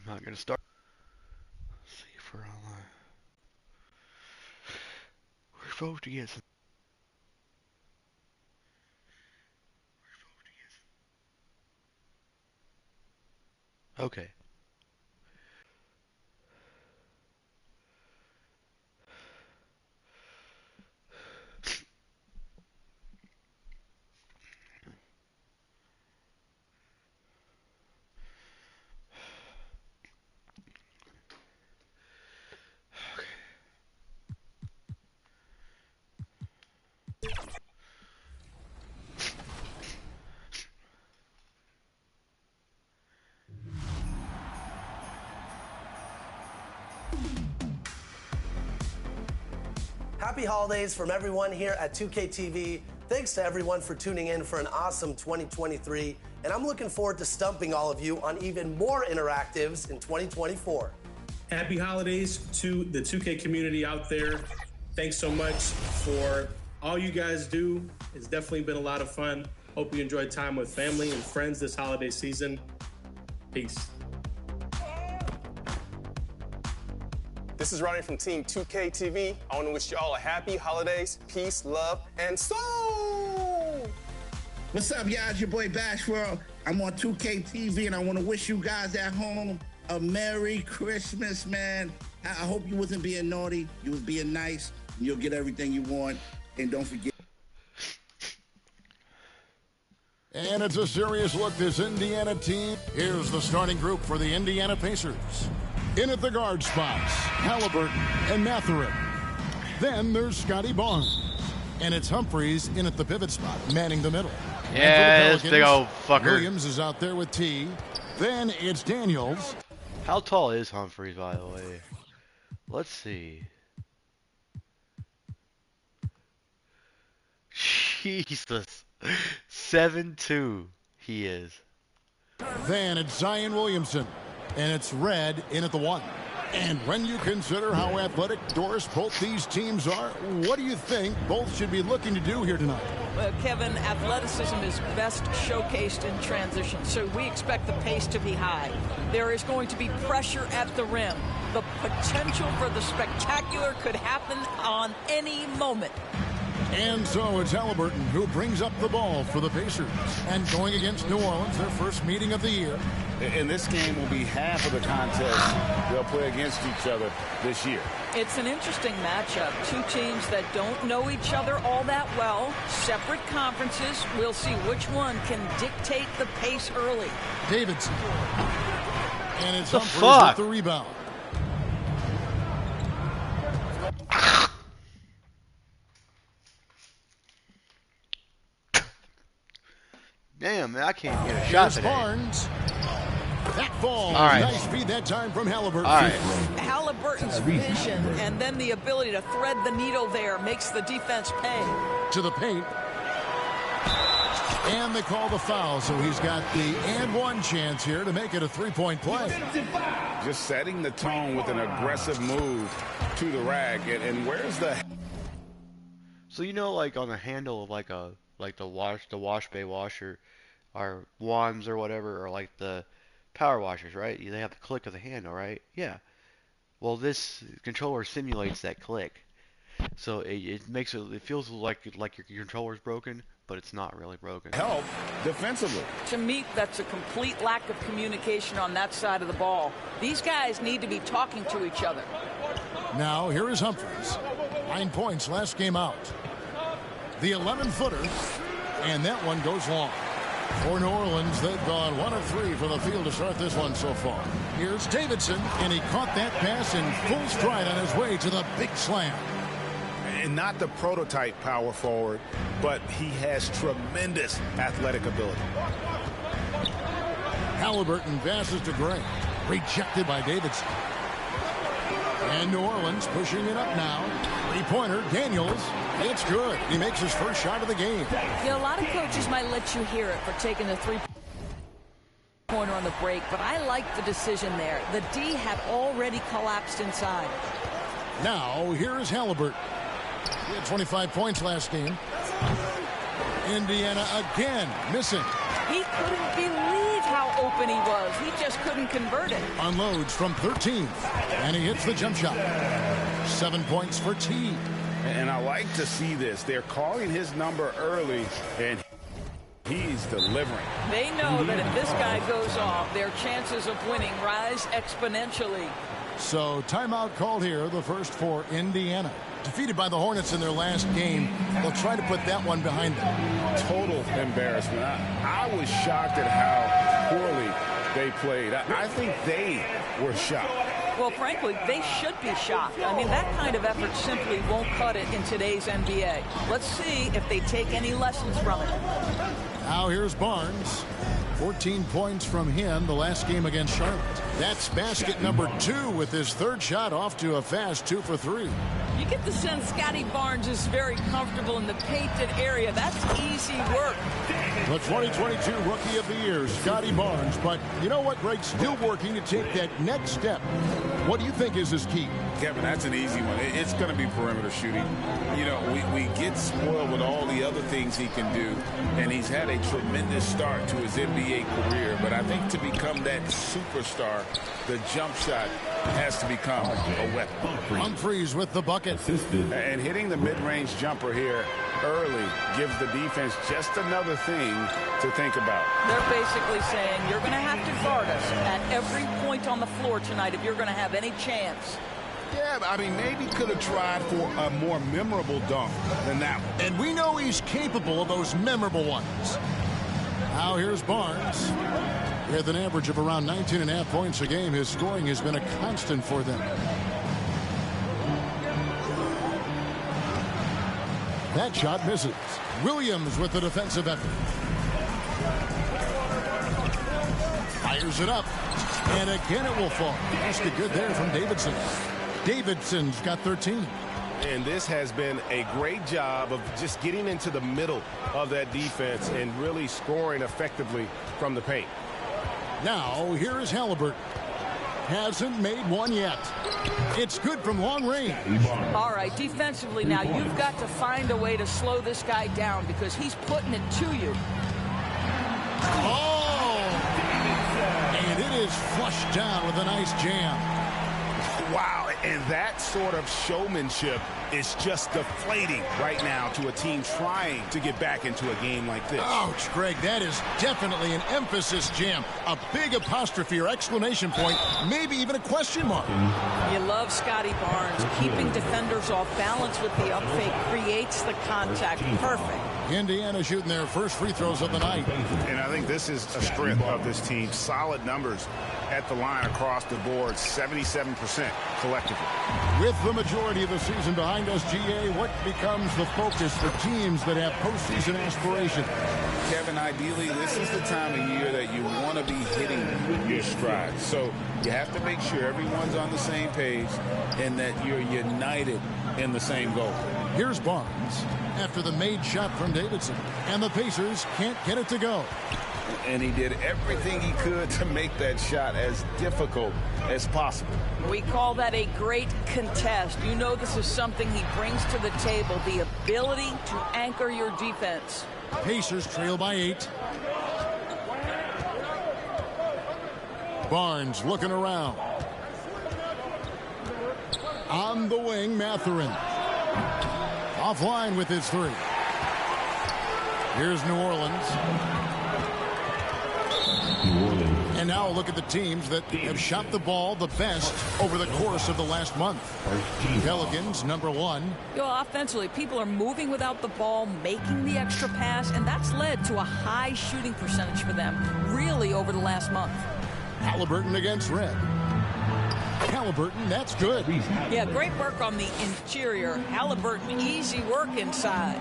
I'm not gonna start. Let's see if we're online. We're supposed to get some. Okay. Happy holidays from everyone here at 2K TV. Thanks to everyone for tuning in for an awesome 2023. And I'm looking forward to stumping all of you on even more interactives in 2024. Happy holidays to the 2K community out there. Thanks so much for all you guys do. It's definitely been a lot of fun. Hope you enjoyed time with family and friends this holiday season. Peace. This is Ronnie from Team 2K TV. I want to wish you all a happy holidays, peace, love, and soul! What's up, y'all? It's your boy Bash World. I'm on 2K TV, and I want to wish you guys at home a Merry Christmas, man. I hope you wasn't being naughty. You was being nice. And you'll get everything you want. And don't forget. And it's a serious look, this Indiana team. Here's the starting group for the Indiana Pacers. In at the guard spots, Halliburton and Mathurin. Then there's Scotty Barnes. And it's Humphreys in at the pivot spot, manning the middle. Yeah, this big old fucker. Williams is out there with T. Then it's Daniels. How tall is Humphreys, by the way? Let's see. Jesus. 7'2" he is. Then it's Zion Williamson. And it's Red in at the 1. And when you consider how athletic, Doris, both these teams are, what do you think both should be looking to do here tonight? Well, Kevin, athleticism is best showcased in transition, so we expect the pace to be high. There is going to be pressure at the rim. The potential for the spectacular could happen on any moment. And so it's Halliburton who brings up the ball for the Pacers. And going against New Orleans, their first meeting of the year. And this game will be half of the contest they'll play against each other this year. It's an interesting matchup. Two teams that don't know each other all that well. Separate conferences. We'll see which one can dictate the pace early. Davidson. And it's The Humphreys fuck? with the rebound. Damn, man, I can't get a shot Here's today. Barnes. That falls. All right. Nice feed that time from Halliburton. All right. Halliburton's vision and then the ability to thread the needle there makes the defense pay. To the paint. And they call the foul, so he's got the and one chance here to make it a three-point play. Just setting the tone with an aggressive move to the rack. And where's the... So you know, like on the handle of like the wash bay washer, or wands or whatever, or like the power washers, right? They have the click of the handle, right? Yeah. Well, this controller simulates that click, so it makes it feels like your controller's broken, but it's not really broken. Help defensively. To me, that's a complete lack of communication on that side of the ball. These guys need to be talking to each other. Now, here is Humphreys. 9 points last game out. The 11-footer, and that one goes long. For New Orleans, they've gone 1 of 3 from the field to start this one so far. Here's Davidson, and he caught that pass in full stride on his way to the big slam. And not the prototype power forward, but he has tremendous athletic ability. Halliburton passes to Gray. Rejected by Davidson. And New Orleans pushing it up now. Three-pointer, Daniels. It's good. He makes his first shot of the game. You know, a lot of coaches might let you hear it for taking the three-pointer on the break, but I like the decision there. The D had already collapsed inside. Now, here is Halliburton. He had 25 points last game. Indiana again missing. He couldn't believe how open he was. He just couldn't convert it. Unloads from 13th, and he hits the jump shot. 7 points for T. And I like to see this. They're calling his number early, and he's delivering. They know that if this guy goes off, their chances of winning rise exponentially. So timeout called here, the first for Indiana. Defeated by the Hornets in their last game, they'll try to put that one behind them. Total embarrassment. I was shocked at how poorly they played. I think they were shocked. Well, frankly, they should be shocked. I mean, that kind of effort simply won't cut it in today's NBA. Let's see if they take any lessons from it. Now here's Barnes. 14 points from him the last game against Charlotte. That's basket number 2 with his third shot off to a fast 2 for 3. You get the sense Scotty Barnes is very comfortable in the painted area. That's easy work. The 2022 Rookie of the Year, Scotty Barnes. But you know what, Greg? Still working to take that next step. What do you think is his key? Kevin, that's an easy one. It's going to be perimeter shooting. You know, we get spoiled with all the other things he can do, and he's had a tremendous start to his NBA career. But I think to become that superstar, the jump shot has to become a weapon. Humphries with the bucket. And hitting the mid-range jumper here early gives the defense just another thing to think about. They're basically saying you're going to have to guard us at every point on the floor tonight if you're going to have any chance. Yeah, I mean, maybe could have tried for a more memorable dunk than that one. And we know he's capable of those memorable ones. Now here's Barnes. With an average of around 19.5 points a game, his scoring has been a constant for them. That shot misses. Williams with the defensive effort. Fires it up. And again it will fall. Basket good there from Davidson. Davidson's got 13. And this has been a great job of just getting into the middle of that defense and really scoring effectively from the paint. Now, here is Halliburton. Hasn't made one yet. It's good from long range. All right, defensively now, you've got to find a way to slow this guy down because he's putting it to you. Oh! And it is flushed down with a nice jam. Wow, and that sort of showmanship is just deflating right now to a team trying to get back into a game like this. Ouch, Greg, that is definitely an emphasis jam. A big apostrophe or exclamation point, maybe even a question mark. You love Scotty Barnes. Keeping defenders off balance with the up fake creates the contact. Perfect. Indiana shooting their first free throws of the night. And I think this is a strength of this team. Solid numbers at the line across the board, 77% collectively. With the majority of the season behind us, GA, what becomes the focus for teams that have postseason aspirations? Kevin, ideally, this is the time of year that you want to be hitting your stride. So you have to make sure everyone's on the same page and that you're united in the same goal. Here's Barnes after the made shot from Davidson, and the Pacers can't get it to go. And he did everything he could to make that shot as difficult as possible. We call that a great contest. You know this is something he brings to the table, the ability to anchor your defense. Pacers trail by 8. Barnes looking around. On the wing, Mathurin. Offline with his 3. Here's New Orleans. And now look at the teams that have shot the ball the best over the course of the last month. Pelicans, number 1. You know, offensively, people are moving without the ball, making the extra pass, and that's led to a high shooting percentage for them, really, over the last month. Halliburton against Red. Halliburton, that's good. Yeah, great work on the interior. Halliburton, easy work inside.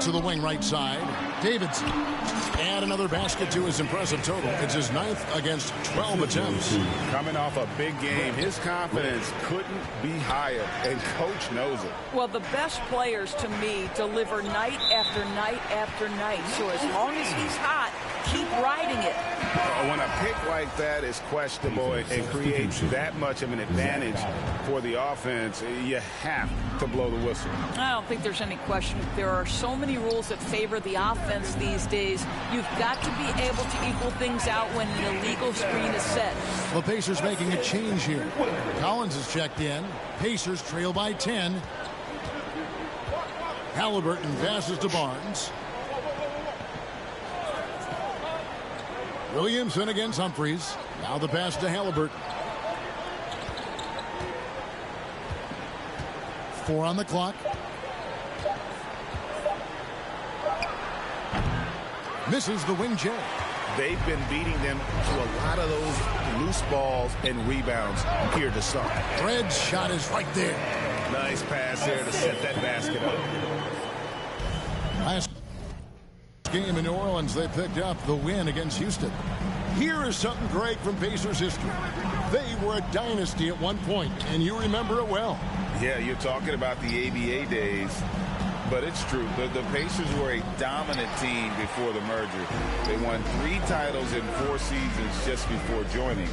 To the wing right side, Davidson. Add another basket to his impressive total. It's his 9th against 12 attempts. Coming off a big game, his confidence couldn't be higher, and coach knows it. Well, the best players, to me, deliver night after night after night. So as long as he's hot, keep riding it. When a pick like that is questionable and creates that much of an advantage for the offense, you have to blow the whistle. I don't think there's any question. There are so many rules that favor the offense these days. You've got to be able to equal things out when an illegal screen is set. The Pacers making a change here. Collins is checked in. Pacers trail by 10. Halliburton passes to Barnes. Williamson against Humphries. Now the pass to Halliburton. 4 on the clock. Misses the wing J. They've been beating them to a lot of those loose balls and rebounds here to start. Fred's shot is right there. Nice pass there to set that basket up. Last game in New Orleans, they picked up the win against Houston. Here is something great from Pacers history. They were a dynasty at one point, and you remember it well. Yeah, you're talking about the ABA days, but it's true. The Pacers were a dominant team before the merger. They won 3 titles in 4 seasons just before joining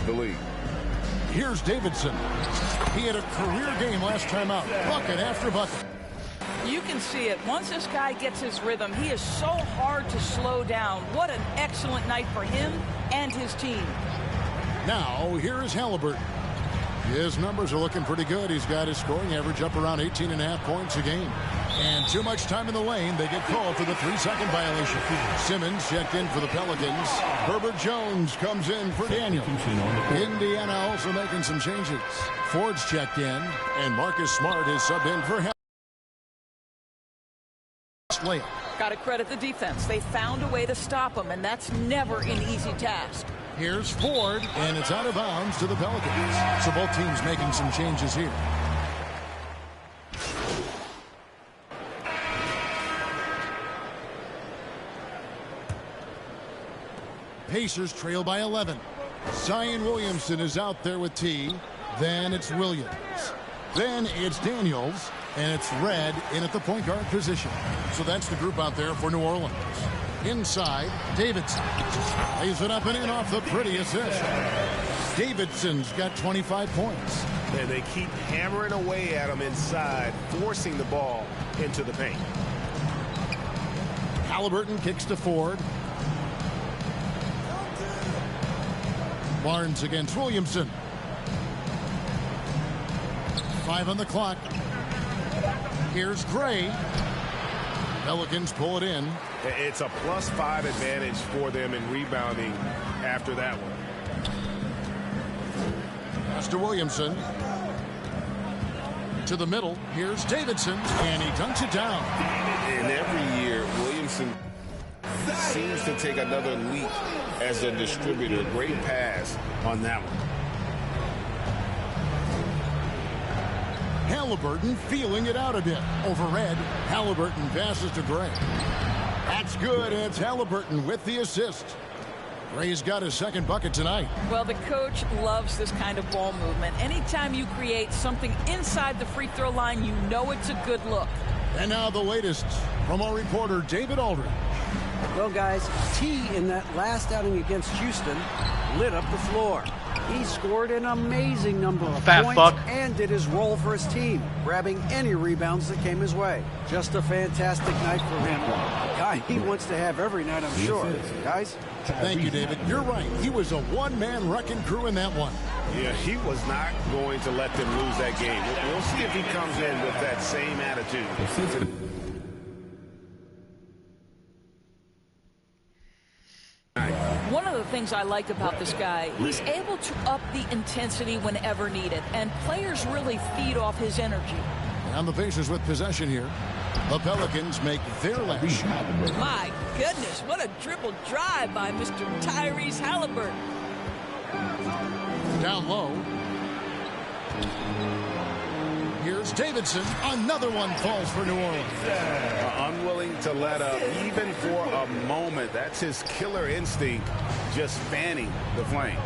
the league. Here's Davidson. He had a career game last time out, bucket after bucket. You can see it. Once this guy gets his rhythm, he is so hard to slow down. What an excellent night for him and his team. Now, here is Halliburton. His numbers are looking pretty good. He's got his scoring average up around 18.5 points a game. And too much time in the lane. They get called for the 3-second violation. Simmons checked in for the Pelicans. Herbert Jones comes in for Daniel. Indiana also making some changes. Ford's checked in, and Marcus Smart is subbed in for Got to credit the defense. They found a way to stop him, and that's never an easy task. Here's Ford, and it's out of bounds to the Pelicans. So both teams making some changes here. Pacers trail by 11. Zion Williamson is out there with T. Then it's Williams. Then it's Daniels. And it's Red in at the point guard position. So that's the group out there for New Orleans. Inside, Davidson. Lays it up and in off the pretty assist. Davidson's got 25 points. And they keep hammering away at him inside, forcing the ball into the paint. Halliburton kicks to Ford. Barnes against Williamson. 5 on the clock. Here's Gray. Pelicans pull it in. It's a +5 advantage for them in rebounding after that one. Pass to Williamson. To the middle. Here's Davidson. And he dunks it down. And every year, Williamson seems to take another leap as a distributor. Great pass on that one. Halliburton feeling it out a bit. Over Red. Halliburton passes to Gray. That's good. It's Halliburton with the assist. Gray's got his second bucket tonight. Well, the coach loves this kind of ball movement. Anytime you create something inside the free throw line, you know it's a good look. And now the latest from our reporter, David Aldridge. Well, guys, T in that last outing against Houston lit up the floor. He scored an amazing number of points and did his role for his team, grabbing any rebounds that came his way. Just a fantastic night for him. A guy he wants to have every night, I'm sure. Guys? Thank you, David. You're right. He was a one-man wrecking crew in that one. Yeah, he was not going to let them lose that game. We'll see if he comes in with that same attitude. One of the things I like about this guy, he's able to up the intensity whenever needed, and players really feed off his energy. And the Pacers with possession here. The Pelicans make their last shot. My goodness, what a dribble drive by Mr. Tyrese Halliburton. Down low. Here's Davidson, another one falls for New Orleans. Unwilling to let up, even for a moment. That's his killer instinct, just fanning the flame.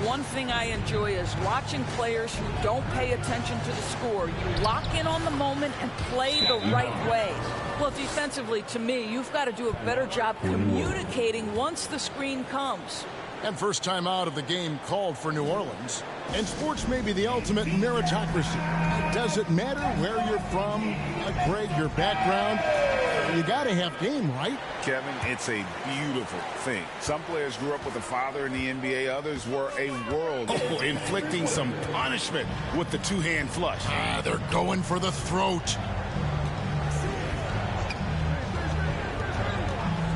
One thing I enjoy is watching players who don't pay attention to the score. You lock in on the moment and play the right way. Well, defensively, to me, you've got to do a better job communicating once the screen comes. And first time out of the game called for New Orleans. And sports may be the ultimate meritocracy. Does it matter where you're from, Greg, your background? You got to have game, right? Kevin, it's a beautiful thing. Some players grew up with a father in the NBA. Others were a world inflicting some punishment with the two-hand flush. They're going for the throat.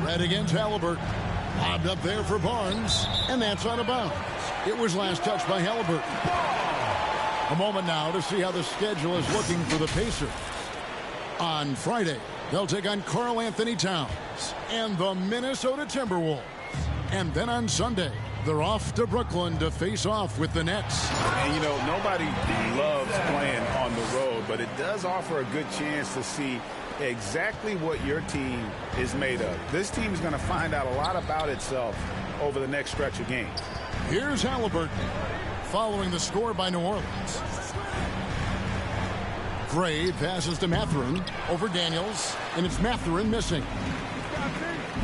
Red against Halliburton. Lobbed up there for Barnes, and that's out of bounds. It was last touched by Halliburton. A moment now to see how the schedule is looking for the Pacers. On Friday, they'll take on Karl Anthony Towns and the Minnesota Timberwolves. And then on Sunday, they're off to Brooklyn to face off with the Nets. And, you know, nobody loves playing on the road, but it does offer a good chance to see exactly what your team is made of. This team is going to find out a lot about itself over the next stretch of games. Here's Halliburton following the score by New Orleans. Gray passes to Mathurin over Daniels, and it's Mathurin missing.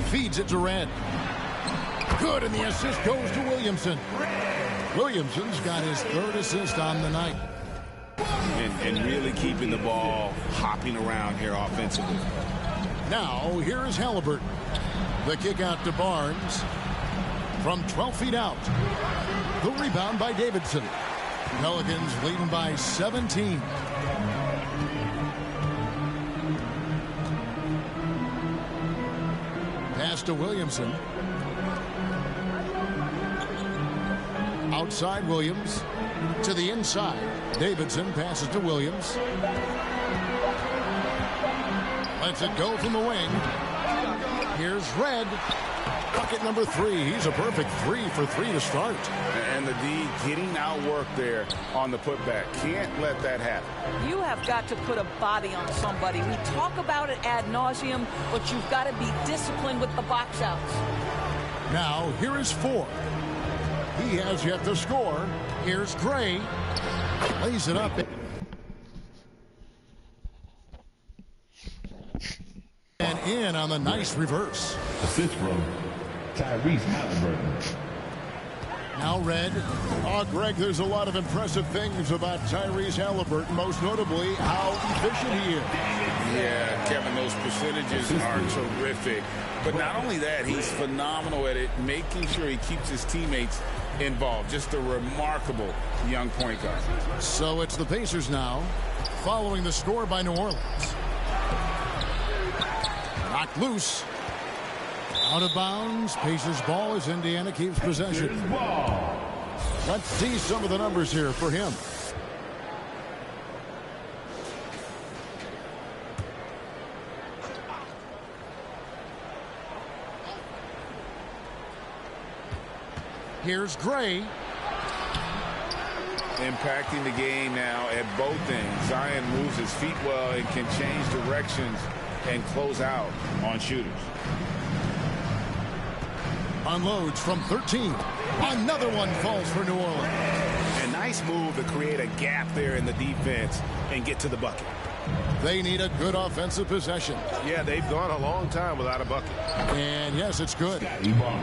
Feeds it to Red. Good, and the assist goes to Williamson. Williamson's got his third assist on the night. And really keeping the ball hopping around here offensively. Now, here is Halliburton. The kick out to Barnes from 12 feet out. The rebound by Davidson. Pelicans leading by 17. Pass to Williamson. Outside Williams. To the inside. Davidson passes to Williams. Lets it go from the wing. Here's Red. Bucket number 3. He's a perfect 3 for 3 to start. And the D getting outworked there on the putback. Can't let that happen. You have got to put a body on somebody. We talk about it ad nauseum, but you've got to be disciplined with the box outs. Now, here is 4. He has yet to score. Here's Gray. Lays it up. And in on the nice reverse. Assist from Tyrese Halliburton. Now Red. Oh, Greg, there's a lot of impressive things about Tyrese Halliburton, most notably how efficient he is. Yeah, Kevin, those percentages are terrific. But not only that, he's phenomenal at it, making sure he keeps his teammates involved. Just a remarkable young point guard. So it's the Pacers now, following the score by New Orleans. Knocked loose. Out of bounds. Pacers ball as Indiana keeps possession. Let's see some of the numbers here for him. Here's Gray. Impacting the game now at both ends. Zion moves his feet well and can change directions and close out on shooters. Unloads from 13. Another one falls for New Orleans. A nice move to create a gap there in the defense and get to the bucket. They need a good offensive possession. Yeah, they've gone a long time without a bucket. And yes, it's good.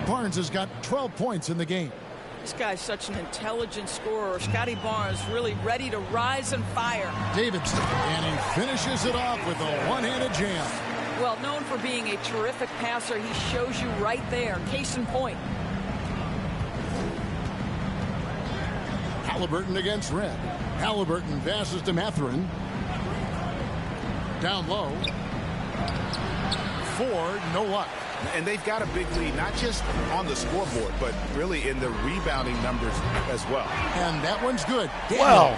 Barnes has got 12 points in the game. This guy's such an intelligent scorer. Scotty Barnes really ready to rise and fire. Davidson, and he finishes it off with a one-handed jam. Well, known for being a terrific passer, he shows you right there. Case in point. Halliburton against Red. Halliburton passes to Mathurin. Down low. Ford, no luck. And they've got a big lead, not just on the scoreboard, but really in the rebounding numbers as well. And that one's good. Well,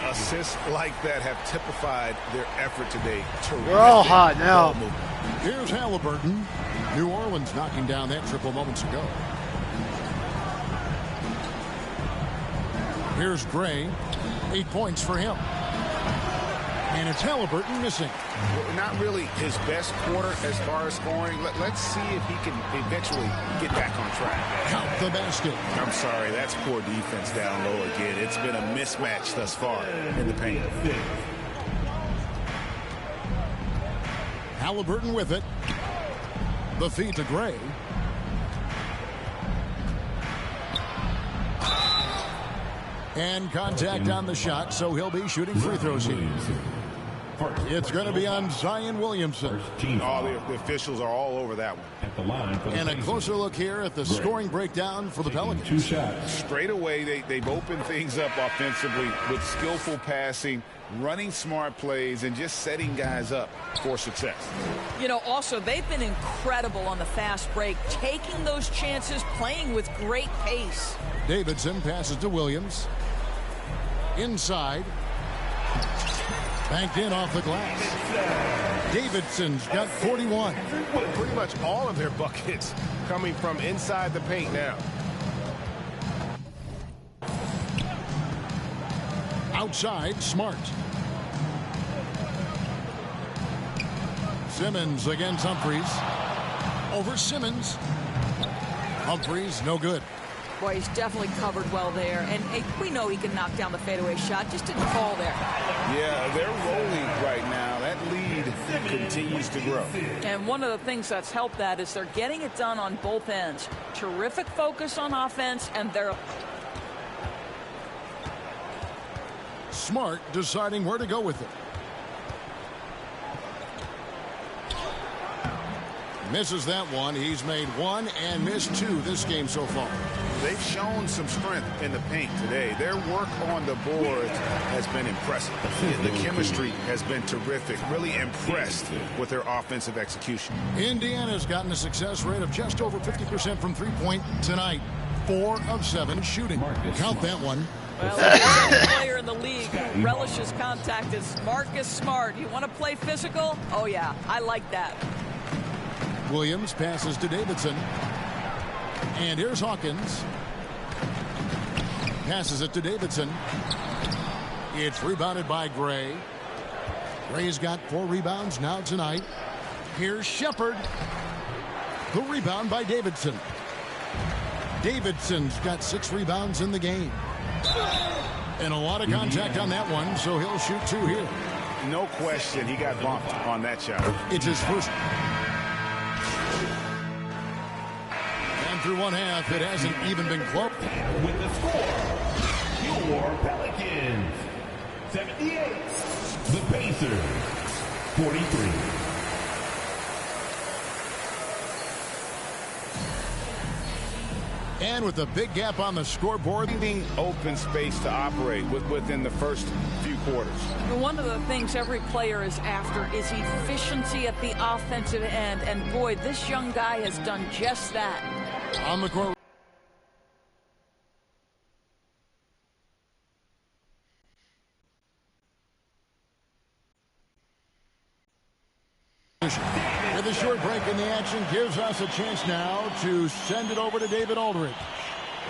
assists like that have typified their effort today. We're all hot now. Here's Halliburton. New Orleans knocking down that triple moments ago. Here's Gray. 8 points for him. And it's Halliburton missing. Well, not really his best quarter as far as scoring. Let's see if he can eventually get back on track. Count the basket. I'm sorry, that's poor defense down low again. It's been a mismatch thus far in the paint. Halliburton with it. The feed to Gray. And contact on the shot, so he'll be shooting free throws here. It's going to be on Zion Williamson. Oh, the officials are all over that one. And a closer look here at the scoring breakdown for the Pelicans. Straight away, they've opened things up offensively with skillful passing, running smart plays, and just setting guys up for success. You know, also, they've been incredible on the fast break, taking those chances, playing with great pace. Davidson passes to Williams. Inside. Banked in off the glass. Davidson's got 41. Pretty much all of their buckets coming from inside the paint now. Outside, Smart. Simmons against Humphries. Over Simmons. Humphries, no good. Boy, he's definitely covered well there. And hey, we know he can knock down the fadeaway shot. Just didn't fall there. Yeah, they're rolling right now. That lead continues to grow. And one of the things that's helped that is they're getting it done on both ends. Terrific focus on offense, and they're... Smart deciding where to go with it. Misses that one. He's made one and missed two this game so far. They've shown some strength in the paint today. Their work on the boards has been impressive. The chemistry has been terrific. Really impressed with their offensive execution. Indiana's gotten a success rate of just over 50% from three-point tonight. 4 of 7 shooting. Count that one. Well, the player in the league who relishes contact is Marcus Smart. You want to play physical? Oh, yeah, I like that. Williams passes to Davidson. And here's Hawkins. Passes it to Davidson. It's rebounded by Gray. Gray's got 4 rebounds now tonight. Here's Shepard. The rebound by Davidson. Davidson's got 6 rebounds in the game. And a lot of contact on that one, so he'll shoot 2 here. No question, he got bumped on that shot. It's his first. And through one half, it hasn't even been close. With the score, your Pelicans 78, the Pacers 43. And with a big gap on the scoreboard. Open space to operate within the first few quarters. One of the things every player is after is efficiency at the offensive end. And boy, this young guy has done just that. On the court. With a short break in the action gives us a chance now to send it over to David Aldridge.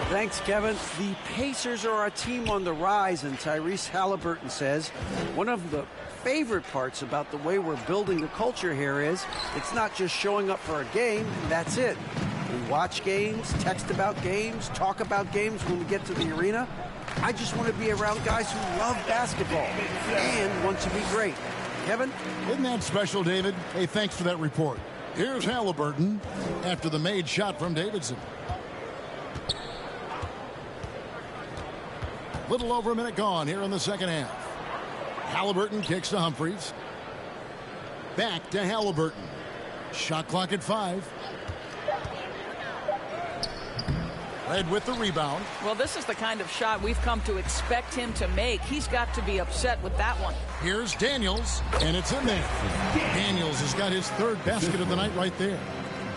Thanks, Kevin. The Pacers are a team on the rise, and Tyrese Halliburton says one of the favorite parts about the way we're building the culture here is it's not just showing up for a game, and that's it. We watch games, text about games, talk about games when we get to the arena. I just want to be around guys who love basketball and want to be great. Kevin? Isn't that special, David? Hey, thanks for that report. Here's Halliburton after the made shot from Davidson. Little over a minute gone here in the second half. Halliburton kicks to Humphries. Back to Halliburton. Shot clock at 5. Led with the rebound. Well, this is the kind of shot we've come to expect him to make. He's got to be upset with that one. Here's Daniels, and it's in there. Daniels has got his 3rd basket of the night right there.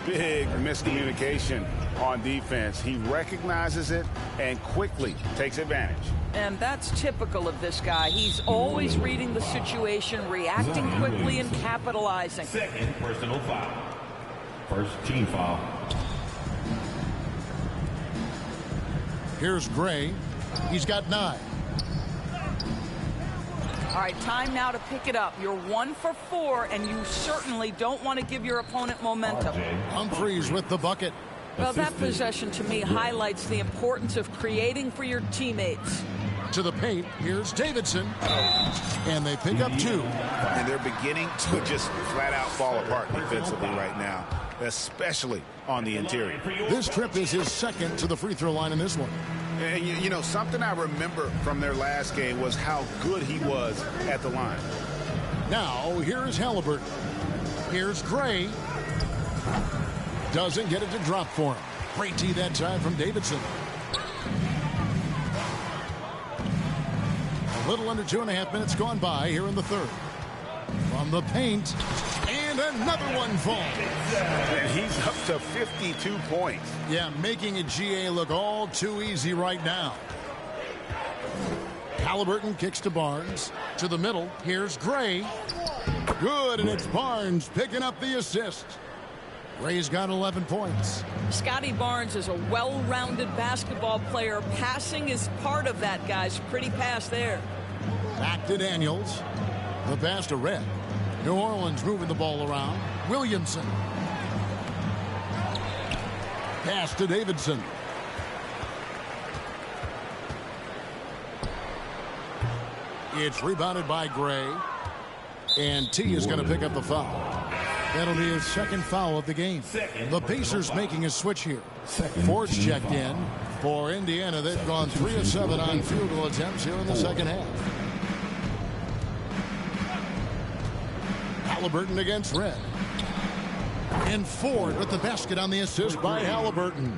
Big miscommunication on defense. He recognizes it and quickly takes advantage. And that's typical of this guy. He's always reading the situation, reacting quickly, and capitalizing. 2nd personal foul. 1st team foul. Here's Gray. He's got 9. All right, time now to pick it up. You're 1 for 4, and you certainly don't want to give your opponent momentum. Humphries with the bucket. Well, that possession to me highlights the importance of creating for your teammates. To the paint, here's Davidson. And they pick up 2. And they're beginning to just flat out fall apart defensively right now, especially on the interior. This trip is his second to the free throw line in this one. And you know, something I remember from their last game was how good he was at the line. Now, here's Halliburton. Here's Gray. Doesn't get it to drop for him. Great tee that time from Davidson. A little under 2.5 minutes gone by here in the third. From the paint, and another one falls. And he's up to 52 points. Yeah, making a GA look all too easy right now. Halliburton kicks to Barnes. To the middle, here's Gray. Good, and it's Barnes picking up the assist. Gray's got 11 points. Scotty Barnes is a well-rounded basketball player. Passing is part of that, guys. Pretty pass there. Back to Daniels. The pass to Red. New Orleans moving the ball around. Williamson. Pass to Davidson. It's rebounded by Gray. And T is going to pick up the foul. That'll be his second foul of the game. The Pacers making a switch here. Ford's checked in for Indiana. They've gone 3 of 7 on field goal attempts here in the second half. Halliburton against Red. And Ford with the basket on the assist by Halliburton.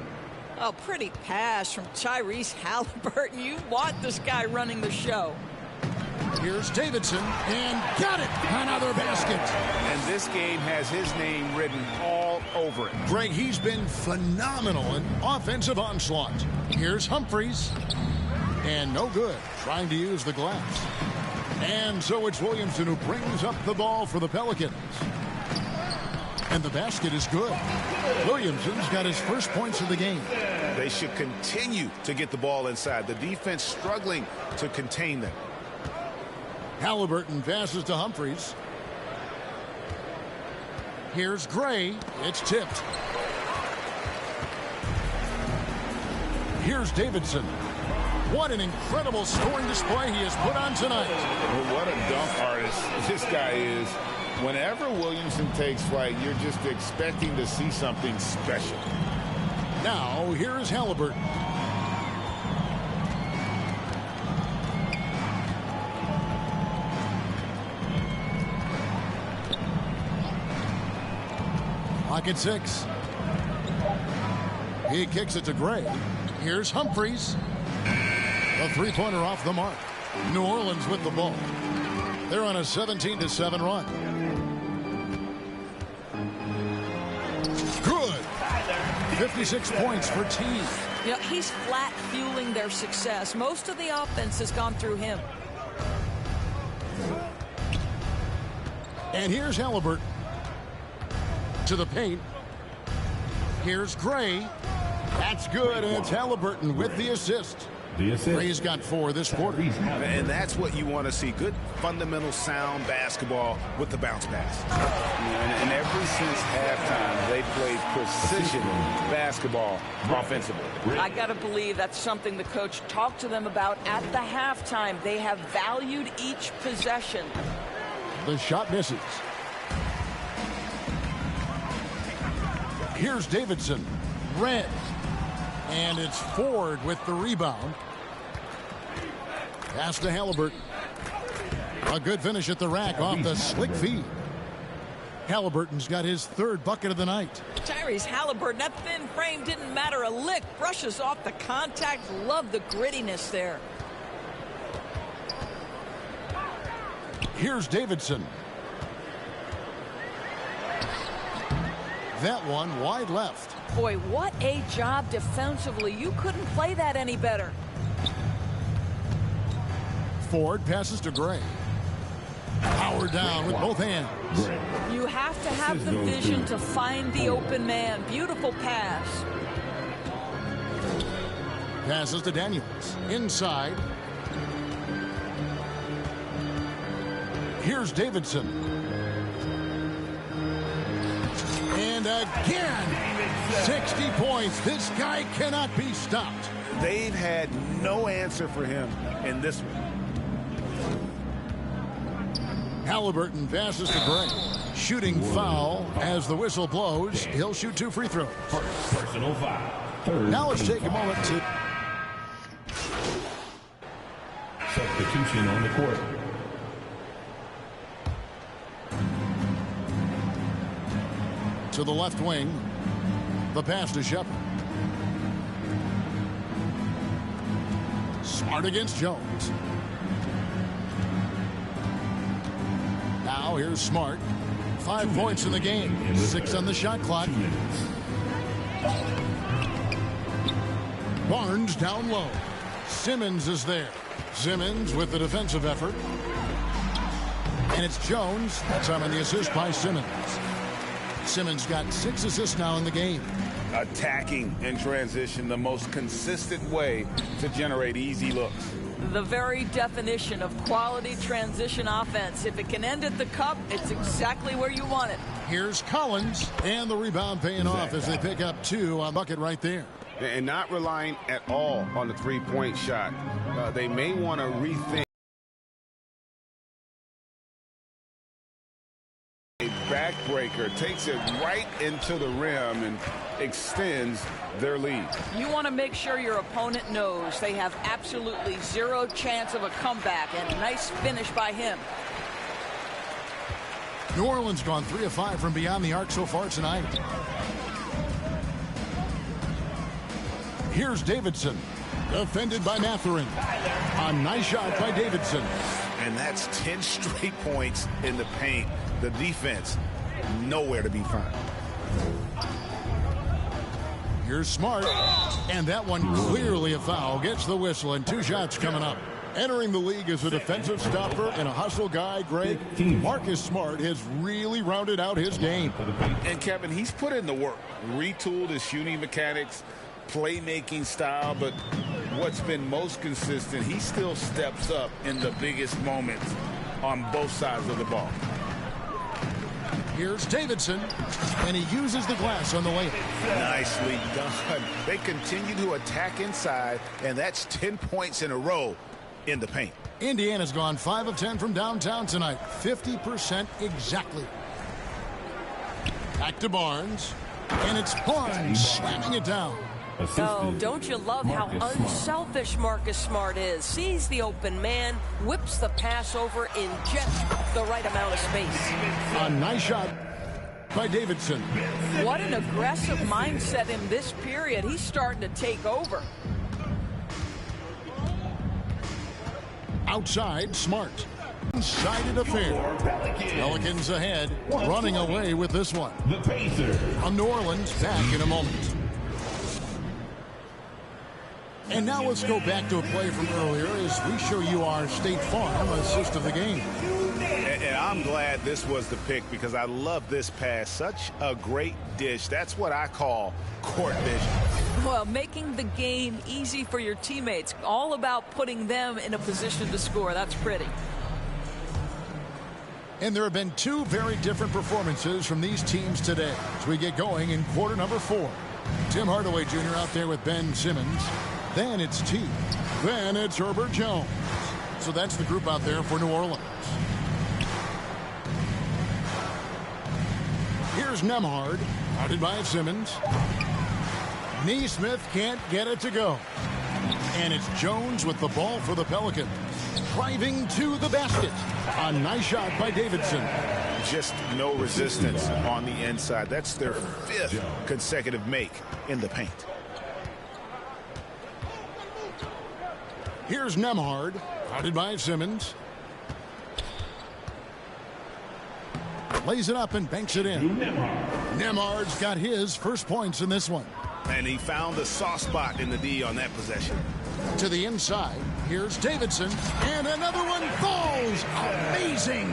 Oh, pretty pass from Tyrese Halliburton. You want this guy running the show. Here's Davidson, and got it! Another basket. And this game has his name written all over it. Greg, he's been phenomenal in offensive onslaught. Here's Humphries. And no good, trying to use the glass. And so it's Williamson who brings up the ball for the Pelicans. And the basket is good. Williamson's got his first points of the game. They should continue to get the ball inside. The defense struggling to contain them. Halliburton passes to Humphries. Here's Gray. It's tipped. Here's Davidson. What an incredible scoring display he has put on tonight. Well, what a dunk artist this guy is. Whenever Williamson takes flight, you're just expecting to see something special. Now, here's Halliburton. Pocket 6. He kicks it to Gray. Here's Humphries. A three-pointer off the mark. New Orleans with the ball. They're on a 17-7 run. Good. 56 points for T. You know, he's flat fueling their success. Most of the offense has gone through him. And here's Halliburton. To the paint. Here's Gray. That's good, and it's Halliburton with the assist. Gray's got 4 this quarter. And that's what you want to see. Good, fundamental, sound basketball with the bounce pass. And ever since halftime, they played precision basketball offensively. I got to believe that's something the coach talked to them about at the halftime. They have valued each possession. The shot misses. Here's Davidson. Red. And it's Ford with the rebound. Pass to Halliburton. A good finish at the rack off the slick feed. Halliburton's got his 3rd bucket of the night. Tyrese Halliburton, that thin frame didn't matter a lick. Brushes off the contact. Love the grittiness there. Here's Davidson. That one wide left. Boy, what a job defensively. You couldn't play that any better. Ford passes to Gray. Power down with both hands. You have to have the vision to find the open man. Beautiful pass. Passes to Daniels. Inside. Here's Davidson. And again, 60 points. This guy cannot be stopped. They've had no answer for him in this one. Halliburton passes to Gray. Shooting foul as the whistle blows. He'll shoot 2 free throws. Personal foul. Now let's take a moment to... Substitution on the court. To the left wing. The pass to Shepard. Smart against Jones. Now here's Smart. 5 points in the game. 6 on the shot clock. Barnes down low. Simmons is there. Simmons with the defensive effort. And it's Jones. That's on the assist by Simmons. Simmons got 6 assists now in the game. Attacking in transition, the most consistent way to generate easy looks. The very definition of quality transition offense. If it can end at the cup, it's exactly where you want it. Here's Collins, and the rebound paying off as they pick up 2 on bucket right there. And not relying at all on the three-point shot. They may want to rethink a backbreaker, takes it right into the rim and extends their lead. You want to make sure your opponent knows they have absolutely 0 chance of a comeback, and a nice finish by him. New Orleans gone 3 of 5 from beyond the arc so far tonight. Here's Davidson. Defended by Mathurin. A nice shot by Davidson. And that's 10 straight points in the paint. The defense, nowhere to be found. Here's Smart. And that one clearly a foul. Gets the whistle, and 2 shots coming up. Entering the league as a defensive stopper and a hustle guy, Greg, Marcus Smart has really rounded out his game. And Kevin, he's put in the work. Retooled his shooting mechanics, playmaking style, but what's been most consistent, he still steps up in the biggest moments on both sides of the ball. Here's Davidson, and he uses the glass on the layup. Nicely done. They continue to attack inside, and that's 10 points in a row in the paint. Indiana's gone 5 of 10 from downtown tonight. 50% exactly. Back to Barnes, and it's Barnes slamming it down. Oh, don't you love how unselfish Marcus Smart is? Sees the open man, whips the pass over in just the right amount of space. A nice shot by Davidson. What an aggressive mindset in this period. He's starting to take over. Outside, Smart. One-sided affair. Pelicans ahead, running away with this one. The Pacers. New Orleans back in a moment. And now let's go back to a play from earlier as we show you our State Farm assist of the game. And I'm glad this was the pick because I love this pass. Such a great dish. That's what I call court vision. Well, making the game easy for your teammates. All about putting them in a position to score. That's pretty. And there have been 2 very different performances from these teams today as we get going in quarter number 4. Tim Hardaway Jr. out there with Ben Simmons. Then it's T. Then it's Herbert Jones. So that's the group out there for New Orleans. Here's Nembhard, guarded by Simmons. Neesmith can't get it to go. And it's Jones with the ball for the Pelicans. Driving to the basket. A nice shot by Davidson. Just no resistance on the inside. That's their 5th consecutive make in the paint. Here's Nembhard, guarded by Simmons. Lays it up and banks it in. Nembhard's got his first points in this one. And he found the soft spot in the D on that possession. To the inside, here's Davidson, and another one falls. Amazing.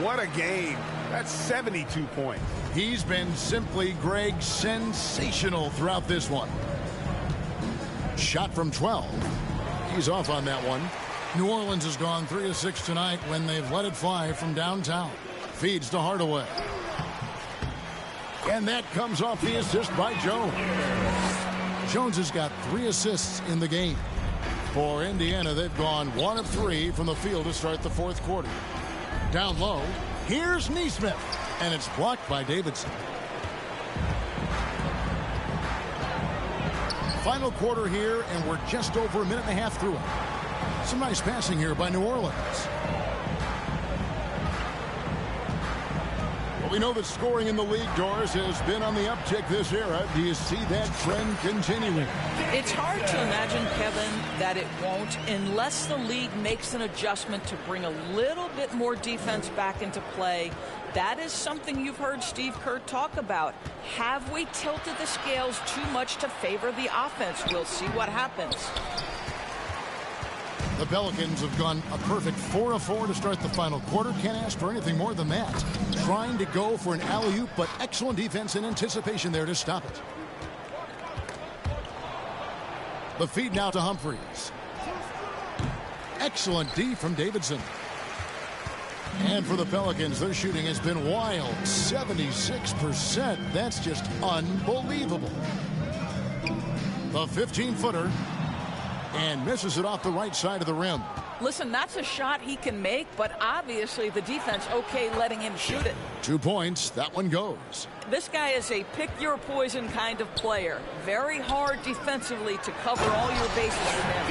What a game. That's 72 points. He's been simply, Greg, sensational throughout this one. Shot from 12. He's off on that one. New Orleans has gone 3 of 6 tonight when they've let it fly from downtown. Feeds to Hardaway. And that comes off the assist by Jones. Jones has got 3 assists in the game. For Indiana, they've gone 1 of 3 from the field to start the fourth quarter. Down low, here's Nesmith. And it's blocked by Davidson. Final quarter here, and we're just over a minute and a half through it. Some nice passing here by New Orleans. Well, we know that scoring in the league, Doris, has been on the uptick this era. Do you see that trend continuing? It's hard to imagine, Kevin, that it won't unless the league makes an adjustment to bring a little bit more defense back into play. That is something you've heard Steve Kerr talk about. Have we tilted the scales too much to favor the offense? We'll see what happens. The Pelicans have gone a perfect 4 of 4 to start the final quarter. Can't ask for anything more than that. Trying to go for an alley-oop, but excellent defense and anticipation there to stop it. The feed now to Humphries. Excellent D from Davidson. And for the Pelicans, their shooting has been wild. 76%. That's just unbelievable. The 15-footer. And misses it off the right side of the rim. Listen, that's a shot he can make, but obviously the defense okay letting him shoot it. 2 points. That one goes. This guy is a pick-your-poison kind of player. Very hard defensively to cover all your bases with him.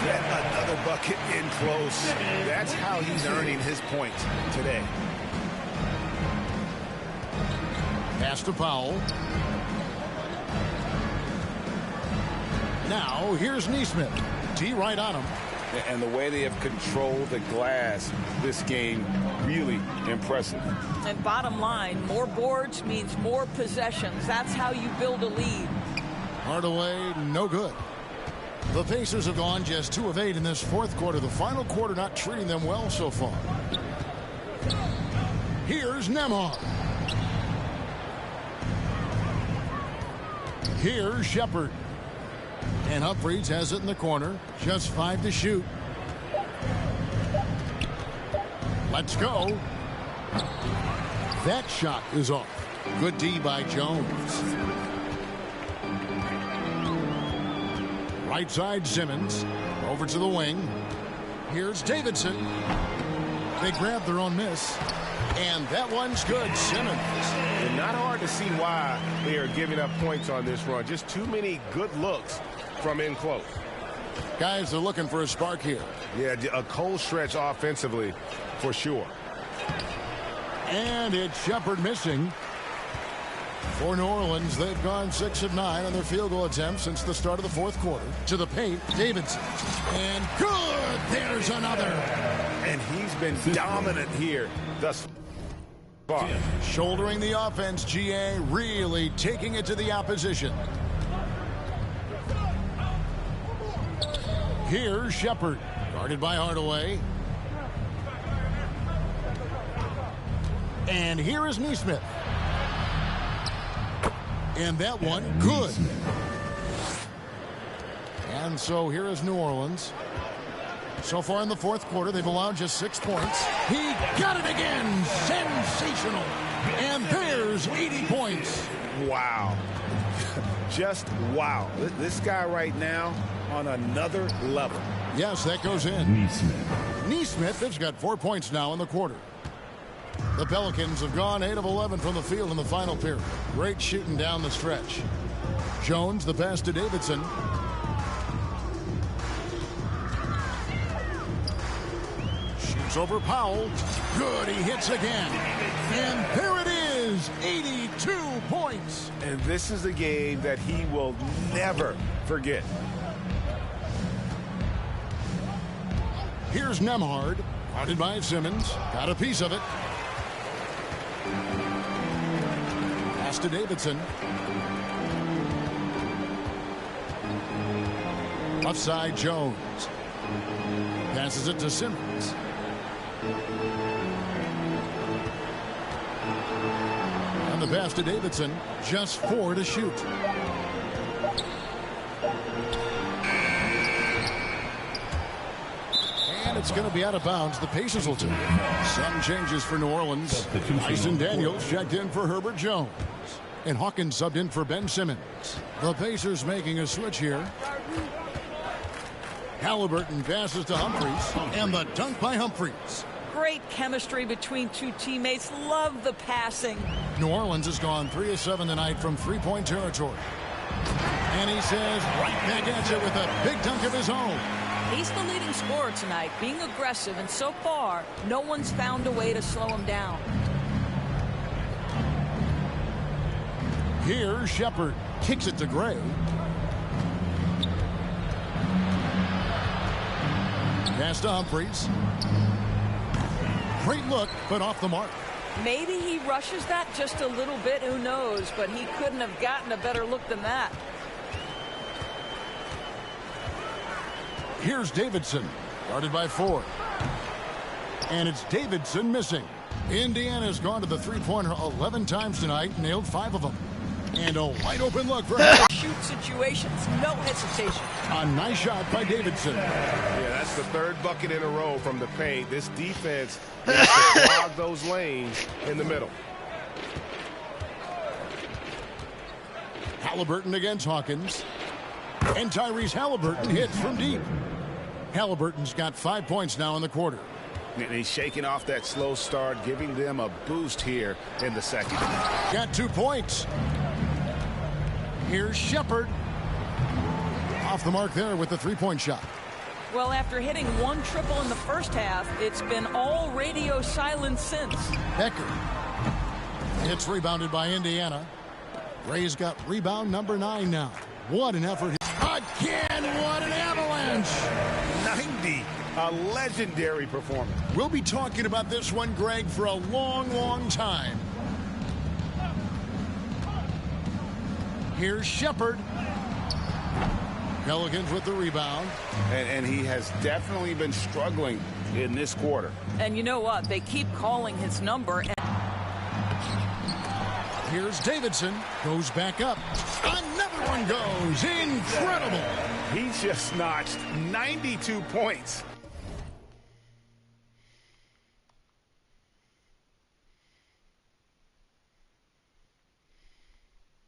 Get another bucket in close. That's how he's earning his points today. Pass to Powell. Now, here's Nesmith. T right on him. And the way they have controlled the glass this game, really impressive. And bottom line, more boards means more possessions. That's how you build a lead. Hardaway, no good. The Pacers have gone just 2 of 8 in this fourth quarter. The final quarter not treating them well so far. Here's Nembhard. Here's Shepard. And Humphries has it in the corner. Just 5 to shoot. Let's go. That shot is off. Good D by Jones. Right side, Simmons. Over to the wing. Here's Davidson. They grab their own miss. And that one's good. Simmons. And not hard to see why they are giving up points on this run. Just too many good looks from in close. Guys are looking for a spark here. Yeah, a cold stretch offensively for sure. And it's Shepard missing. For New Orleans, they've gone 6 of 9 on their field goal attempts since the start of the fourth quarter. To the paint, Davidson. And good! There's another. And he's been dominant here thus far. Shouldering the offense, GA, really taking it to the opposition. Here's Shepard, guarded by Hardaway. And here is Nesmith. And that one, good. And so here is New Orleans. So far in the fourth quarter, they've allowed just 6 points. He got it again. Sensational. And there's 80 points. Wow. Just wow. This guy right now on another level. Yes, that goes in. Nesmith has got 4 points now in the quarter. The Pelicans have gone 8 of 11 from the field in the final period. Great shooting down the stretch. Jones, the pass to Davidson. Shoots over Powell. Good, he hits again. And there it is, 82 points. And this is a game that he will never forget. Here's Nembhard, guarded by Simmons. Got a piece of it. Pass to Davidson. Left side, Jones. Passes it to Simmons. And the pass to Davidson. Just 4 to shoot. And it's going to be out of bounds. The Pacers will take it. Some changes for New Orleans. Tyson Daniels checked in for Herbert Jones. And Hawkins subbed in for Ben Simmons. The Pacers making a switch here. Halliburton passes to Humphries. And the dunk by Humphries. Great chemistry between two teammates. Love the passing. New Orleans has gone 3 of 7 tonight from three-point territory. And he says right back at you with a big dunk of his own. He's the leading scorer tonight, being aggressive, and so far, no one's found a way to slow him down. Here, Shepard kicks it to Gray. Pass to Humphries. Great look, but off the mark. Maybe he rushes that just a little bit, who knows, but he couldn't have gotten a better look than that. Here's Davidson, guarded by Ford. And it's Davidson missing. Indiana's gone to the three-pointer 11 times tonight, nailed 5 of them. And a wide open look for shoot situations, no hesitation. A nice shot by Davidson. Yeah, that's the third bucket in a row from the paint. This defense needs to clog those lanes in the middle. Halliburton against Hawkins. And Tyrese Halliburton hits from deep. Halliburton's got 5 points now in the quarter. And he's shaking off that slow start, giving them a boost here in the second. Got 2 points. Here's Shepard. Off the mark there with the three-point shot. Well, after hitting 1 triple in the first half, it's been all radio silence since. Becker. It's rebounded by Indiana. Ray's got rebound number 9 now. What an effort. Again, what an avalanche. 90. A legendary performance. We'll be talking about this one, Greg, for a long, long time. Here's Shepard. Pelicans with the rebound. And he has definitely been struggling in this quarter. And you know what? They keep calling his number. Here's Davidson. Goes back up. Another one goes. Incredible. He just notched 92 points